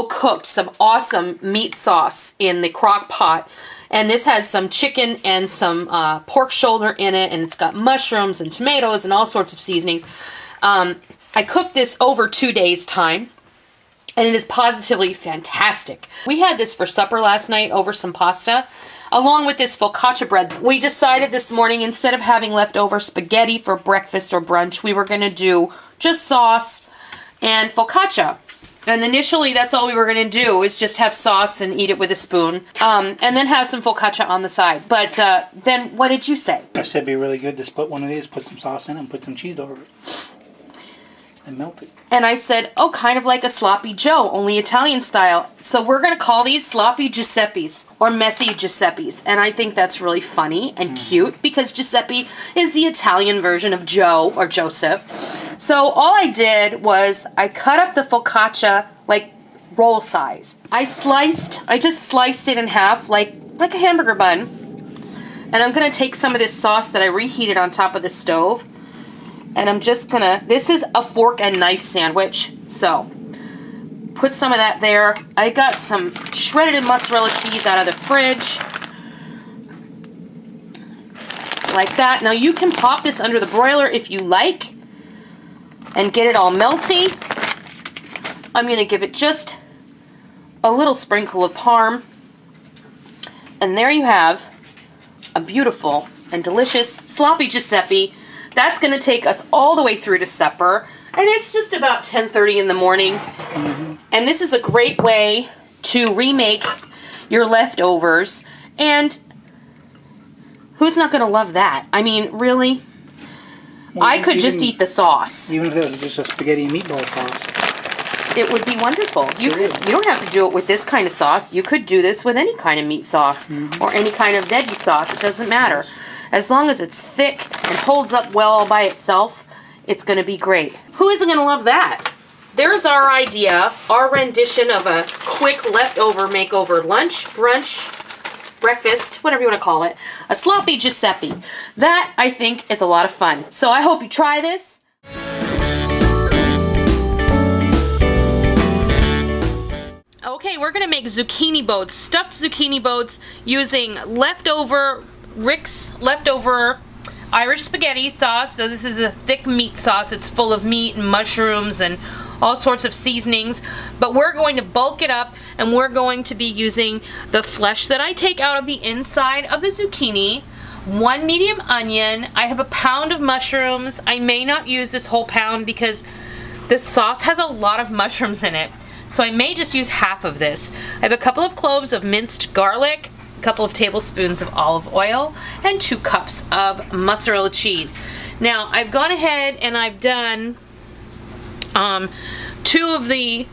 slow cooked some awesome meat sauce in the crock pot. And this has some chicken and some pork shoulder in it, and it's got mushrooms and tomatoes and all sorts of seasonings. I cooked this over 2 days' time, and it is positively fantastic. We had this for supper last night over some pasta, along with this focaccia bread. We decided this morning, instead of having leftover spaghetti for breakfast or brunch, we were going to do just sauce and focaccia. And initially, that's all we were going to do, is just have sauce and eat it with a spoon, and then have some focaccia on the side. But then, what did you say? I said it'd be really good to split one of these, put some sauce in it, and put some cheese over it. And melt it. And I said, oh, kind of like a sloppy Joe, only Italian style. So we're going to call these sloppy Giuseppes, or messy Giuseppes. And I think that's really funny and cute, because Giuseppe is the Italian version of Joe, or Joseph. So all I did was I cut up the focaccia like roll size. I just sliced it in half like a hamburger bun. And I'm going to take some of this sauce that I reheated on top of the stove. And I'm just gonna, this is a fork and knife sandwich, so put some of that there. I got some shredded mozzarella cheese out of the fridge, like that. Now you can pop this under the broiler if you like, and get it all melty. I'm gonna give it just a little sprinkle of parm, and there you have a beautiful and delicious sloppy Giuseppe. That's going to take us all the way through to supper, and it's just about 10:30 in the morning. And this is a great way to remake your leftovers, and who's not going to love that? I mean, really? Well, I could just eat the sauce. Even if it was just a spaghetti and meatball sauce. It would be wonderful. You don't have to do it with this kind of sauce. You could do this with any kind of meat sauce, or any kind of veggie sauce. It doesn't matter. As long as it's thick and holds up well all by itself, it's going to be great. Who isn't going to love that? There's our idea, our rendition of a quick leftover makeover lunch, brunch, breakfast, whatever you want to call it. A sloppy Giuseppe. That, I think, is a lot of fun. So I hope you try this. Okay, we're going to make zucchini boats, stuffed zucchini boats, using leftover Irish spaghetti sauce. So this is a thick meat sauce. It's full of meat and mushrooms and all sorts of seasonings. But we're going to bulk it up, and we're going to be using the flesh that I take out of the inside of the zucchini, 1 medium onion. I have a pound of mushrooms. I may not use this whole pound because this sauce has a lot of mushrooms in it. So I may just use half of this. I have a couple of cloves of minced garlic, a couple of tablespoons of olive oil, and 2 cups of mozzarella cheese. Now I've gone ahead and I've done 2 of the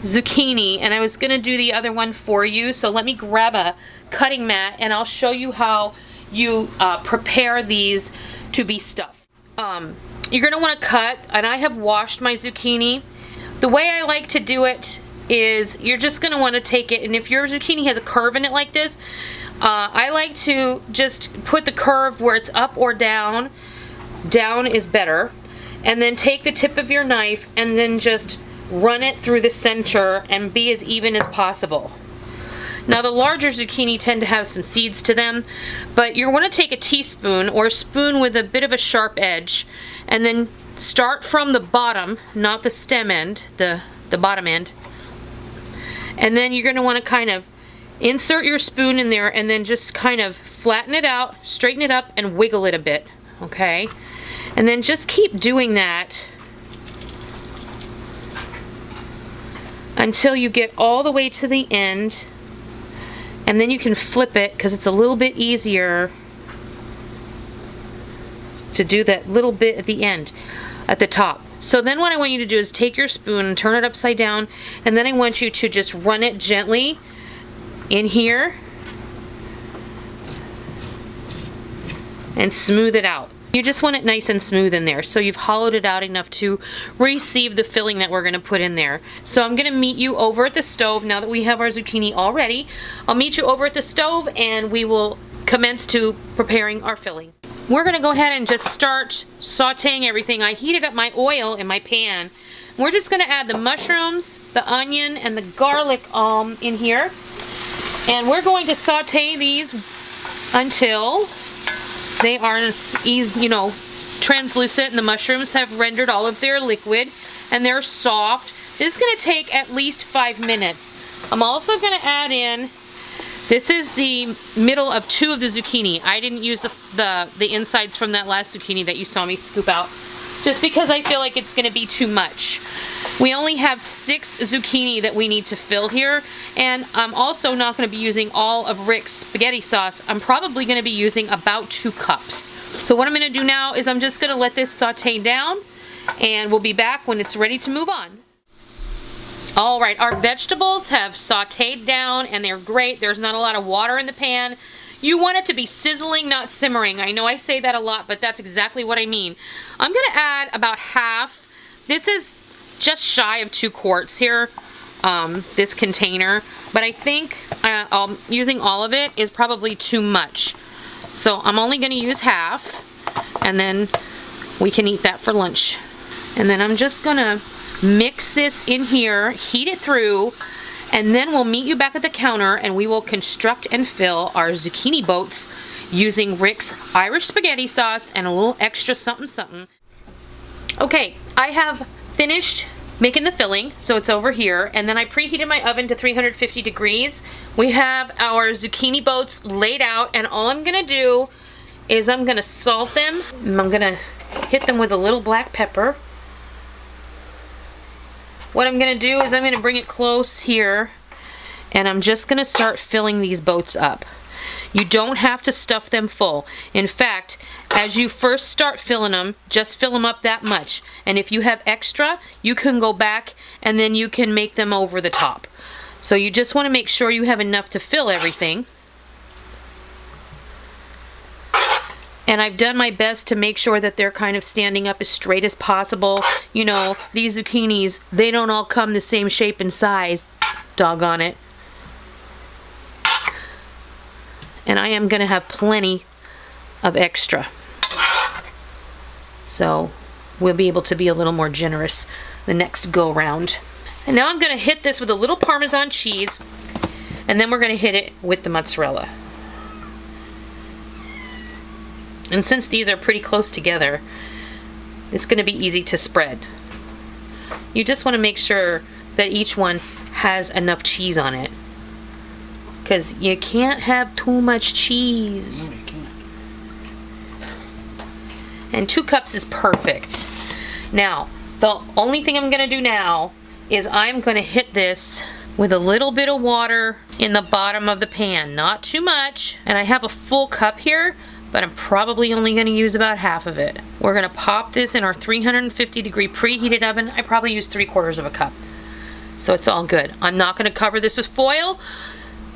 zucchini, and I was gonna do the other one for you, so let me grab a cutting mat and I'll show you how you prepare these to be stuffed. You're gonna want to cut, and I have washed my zucchini. The way I like to do it is you're just going to want to take it, and if your zucchini has a curve in it like this, I like to just put the curve where it's up or down. Down is better. And then take the tip of your knife and then just run it through the center and be as even as possible. Now the larger zucchini tend to have some seeds to them, but you're going to take a teaspoon or a spoon with a bit of a sharp edge, and then start from the bottom, not the stem end, the bottom end. And then you're going to want to kind of insert your spoon in there and then just kind of flatten it out, straighten it up, and wiggle it a bit, okay? And then just keep doing that until you get all the way to the end, and then you can flip it because it's a little bit easier to do that little bit at the end, at the top. So then what I want you to do is take your spoon and turn it upside down, and then I want you to just run it gently in here and smooth it out. You just want it nice and smooth in there, so you've hollowed it out enough to receive the filling that we're going to put in there. So I'm going to meet you over at the stove now that we have our zucchini all ready. I'll meet you over at the stove and we will commence to preparing our filling. We're going to go ahead and just start sauteing everything. I heated up my oil in my pan We're just gonna add the mushrooms, the onion, and the garlic in here. And we're going to saute these until they are, translucent and the mushrooms have rendered all of their liquid and they're soft. This is gonna take at least 5 minutes. I'm also gonna add in, this is the middle of 2 of the zucchini. I didn't use the insides from that last zucchini that you saw me scoop out, just because I feel like it's gonna be too much. We only have 6 zucchini that we need to fill here, and I'm also not gonna be using all of Rick's spaghetti sauce. I'm probably gonna be using about 2 cups. So what I'm gonna do now is I'm just gonna let this saute down, and we'll be back when it's ready to move on. All right, our vegetables have sauteed down and they're great. There's not a lot of water in the pan. You want it to be sizzling, not simmering. I know I say that a lot, but that's exactly what I mean. I'm gonna add about half. This is just shy of 2 quarts here, this container, but I think using all of it is probably too much. So I'm only gonna use half, and then we can eat that for lunch. And then I'm just gonna mix this in here, heat it through, and then we'll meet you back at the counter and we will construct and fill our zucchini boats using Rick's Irish spaghetti sauce and a little extra something something. Okay, I have finished making the filling, so it's over here, and then I preheated my oven to 350 degrees. We have our zucchini boats laid out, and all I'm gonna do is I'm gonna salt them, and I'm gonna hit them with a little black pepper. What I'm gonna do is I'm gonna bring it close here, and I'm just gonna start filling these boats up. You don't have to stuff them full. In fact, as you first start filling them, just fill them up that much. And if you have extra, you can go back and then you can make them over the top. So you just want to make sure you have enough to fill everything. And I've done my best to make sure that they're kind of standing up as straight as possible. You know, these zucchinis, they don't all come the same shape and size. Doggone it. And I am going to have plenty of extra. So we'll be able to be a little more generous the next go round. And now I'm going to hit this with a little Parmesan cheese, and then we're going to hit it with the mozzarella. And since these are pretty close together, it's going to be easy to spread. You just want to make sure that each one has enough cheese on it, because you can't have too much cheese. No, you can't. And 2 cups is perfect. Now, the only thing I'm gonna do now is I'm gonna hit this with a little bit of water in the bottom of the pan. Not too much. And I have a full cup here, but I'm probably only gonna use about half of it. We're gonna pop this in our 350 degree preheated oven. I probably used 3/4 of a cup. So it's all good. I'm not gonna cover this with foil.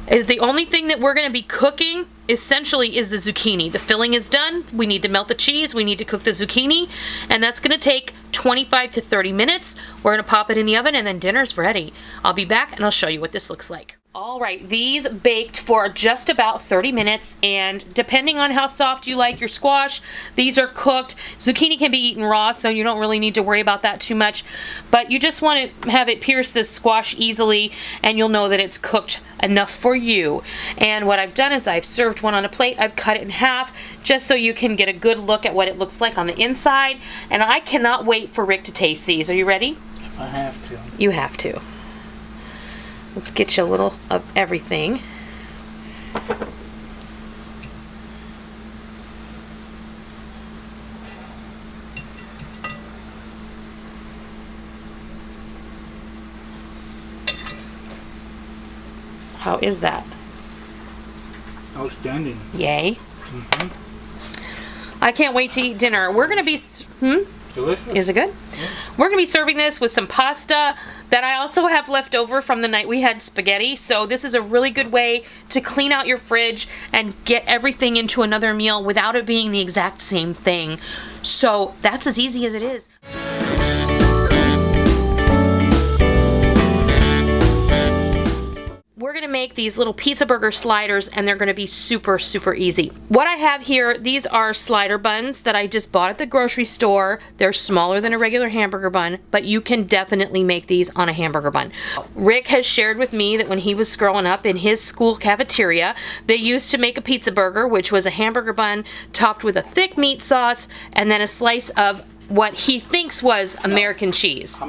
Is the only thing that we're going to be cooking essentially is the zucchini. The filling is done. We need to melt the cheese. We need to cook the zucchini, and that's going to take 25 to 30 minutes. We're going to pop it in the oven, and then dinner's ready. I'll be back and I'll show you what this looks like. All right, these baked for just about 30 minutes, and depending on how soft you like your squash, these are cooked. Zucchini can be eaten raw, so you don't really need to worry about that too much, but you just want to have it pierce the squash easily, and you'll know that it's cooked enough for you. And what I've done is I've served one on a plate. I've cut it in half just so you can get a good look at what it looks like on the inside, and I cannot wait for Rick to taste these. Are you ready? If I have to. You have to. Let's get you a little of everything. How is that? Outstanding. Yay. Mm-hmm. I can't wait to eat dinner. We're going to be... Delicious. Is it good? Yeah. We're going to be serving this with some pasta that I also have left over from the night we had spaghetti. So this is a really good way to clean out your fridge and get everything into another meal without it being the exact same thing. So that's as easy as it is. We're going to make these little pizza burger sliders, and they're gonna be super, super easy. What I have here, these are slider buns that I just bought at the grocery store. They're smaller than a regular hamburger bun, but you can definitely make these on a hamburger bun. Rick has shared with me that when he was growing up in his school cafeteria, they used to make a pizza burger, which was a hamburger bun topped with a thick meat sauce and then a slice of what he thinks was American cheese.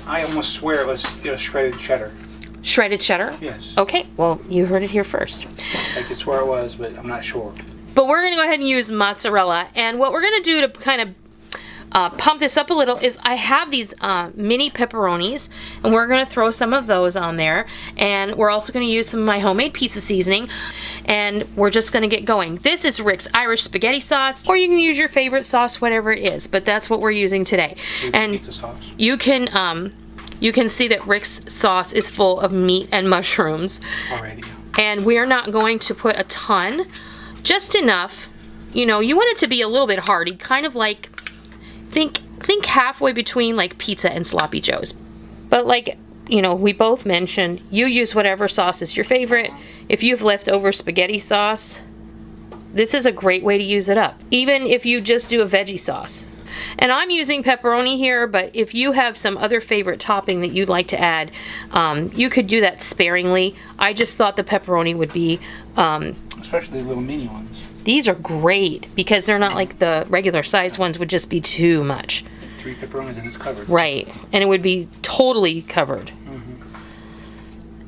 I almost swear it was shredded cheddar. Shredded cheddar? Yes. Okay, well, you heard it here first. I could swear it was, but I'm not sure. But we're going to go ahead and use mozzarella. And what we're going to do to kind of pump this up a little is I have these mini pepperonis, and we're going to throw some of those on there. And we're also going to use some of my homemade pizza seasoning, and we're just going to get going. This is Rick's Irish spaghetti sauce, or you can use your favorite sauce, whatever it is, but that's what we're using today. And pizza sauce. You can see that Rick's sauce is full of meat and mushrooms. Already. And we're not going to put a ton, just enough. You know, you want it to be a little bit hearty, kind of like, think halfway between like pizza and sloppy joes. But like, you know, we both mentioned, you use whatever sauce is your favorite. If you've leftover spaghetti sauce, this is a great way to use it up. Even if you just do a veggie sauce. And I'm using pepperoni here, but if you have some other favorite topping that you'd like to add, you could do that sparingly. I just thought the pepperoni would be... especially the little mini ones. These are great because they're not like the regular sized ones would just be too much. 3 pepperonis and it's covered. Right, and it would be totally covered.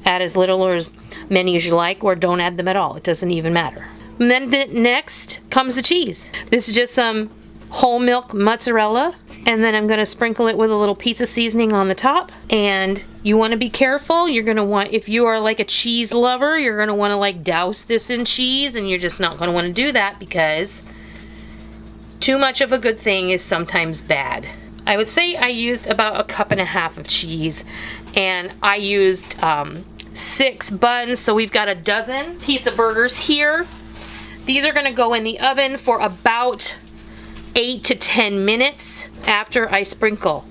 Add as little or as many as you like, or don't add them at all. It doesn't even matter. And then next comes the cheese. This is just some whole milk mozzarella, and then I'm going to sprinkle it with a little pizza seasoning on the top. And you want to be careful. You're going to want, if you are like a cheese lover, you're going to want to like douse this in cheese, and you're just not going to want to do that because too much of a good thing is sometimes bad. I would say I used about 1.5 cups of cheese, and I used 6 buns, so we've got a dozen pizza burgers here. These are going to go in the oven for about 8 to 10 minutes after I sprinkle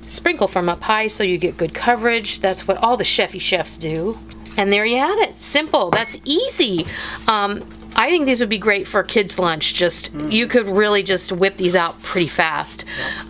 from up high so you get good coverage. That's what all the chefs do. And there you have it. Simple. That's easy. I think these would be great for kids' lunch. Just you could really just whip these out pretty fast.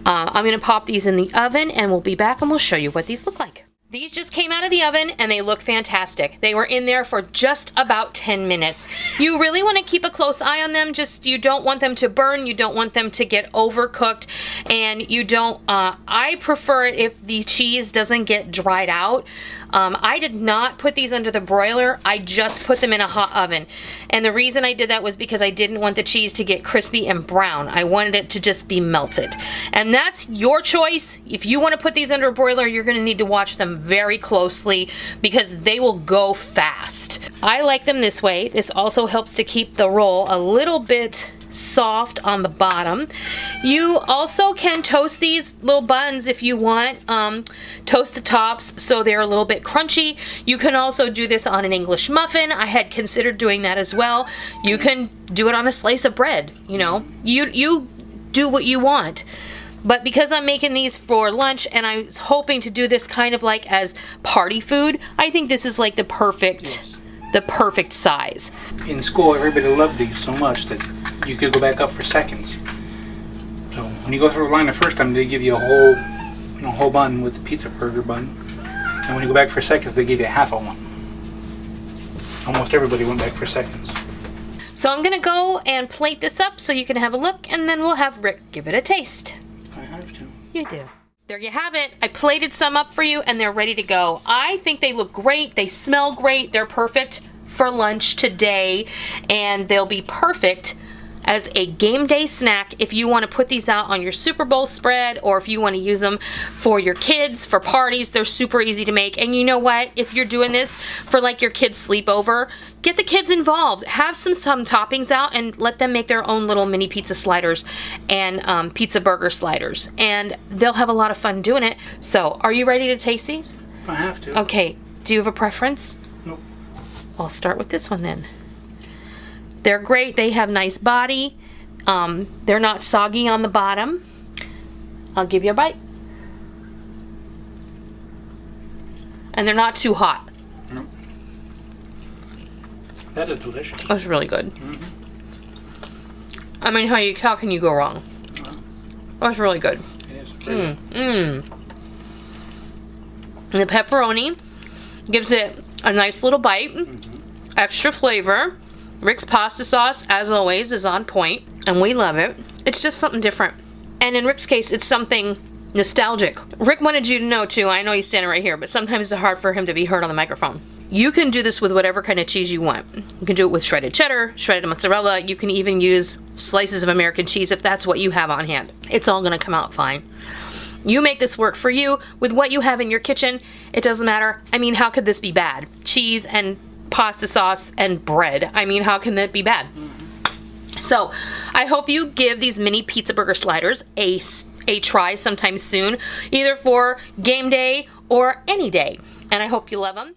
I'm going to pop these in the oven, and we'll be back and we'll show you what these look like. These just came out of the oven and they look fantastic. They were in there for just about 10 minutes. You really want to keep a close eye on them. Just, you don't want them to burn. You don't want them to get overcooked. And you don't, I prefer it if the cheese doesn't get dried out. I did not put these under the broiler. I just put them in a hot oven. And the reason I did that was because I didn't want the cheese to get crispy and brown. I wanted it to just be melted. And that's your choice. If you want to put these under a broiler, you're going to need to watch them very closely because they will go fast. I like them this way. This also helps to keep the roll a little bit soft on the bottom. You also can toast these little buns if you want. Toast the tops so they're a little bit crunchy. You can also do this on an English muffin. I had considered doing that as well. You can do it on a slice of bread. You know, you do what you want. But because I'm making these for lunch and I was hoping to do this kind of like as party food, I think this is like the perfect size. In school, everybody loved these so much that you could go back up for seconds. So when you go through a line the first time, they give you a whole bun with the pizza burger bun, and when you go back for seconds, they give you half of one. Almost everybody went back for seconds. So I'm gonna go and plate this up so you can have a look, and then we'll have Rick give it a taste. I have to. You do. There you have it. I plated some up for you and they're ready to go. I think they look great. They smell great. They're perfect for lunch today, and they'll be perfect as a game day snack if you want to put these out on your Super Bowl spread, or if you want to use them for your kids, for parties. They're super easy to make. And you know what? If you're doing this for like your kids' sleepover, get the kids involved. Have some toppings out and let them make their own little mini pizza sliders and pizza burger sliders. And they'll have a lot of fun doing it. So, are you ready to taste these? I have to. Okay. Do you have a preference? Nope. I'll start with this one then. They're great. They have nice body. They're not soggy on the bottom. I'll give you a bite. And they're not too hot. Nope. That is delicious. That's really good. Mm-hmm. I mean, how can you go wrong? That's really good. It is. Very good. The pepperoni gives it a nice little bite, extra flavor. Rick's pasta sauce, as always, is on point, and we love it. It's just something different. And in Rick's case, it's something nostalgic. Rick wanted you to know, too, I know he's standing right here, but sometimes it's hard for him to be heard on the microphone. You can do this with whatever kind of cheese you want. You can do it with shredded cheddar, shredded mozzarella. You can even use slices of American cheese if that's what you have on hand. It's all going to come out fine. You make this work for you with what you have in your kitchen. It doesn't matter. I mean, how could this be bad? Cheese and pasta sauce and bread. I mean, how can that be bad? So, I hope you give these mini pizza burger sliders a try sometime soon, either for game day or any day. And I hope you love them.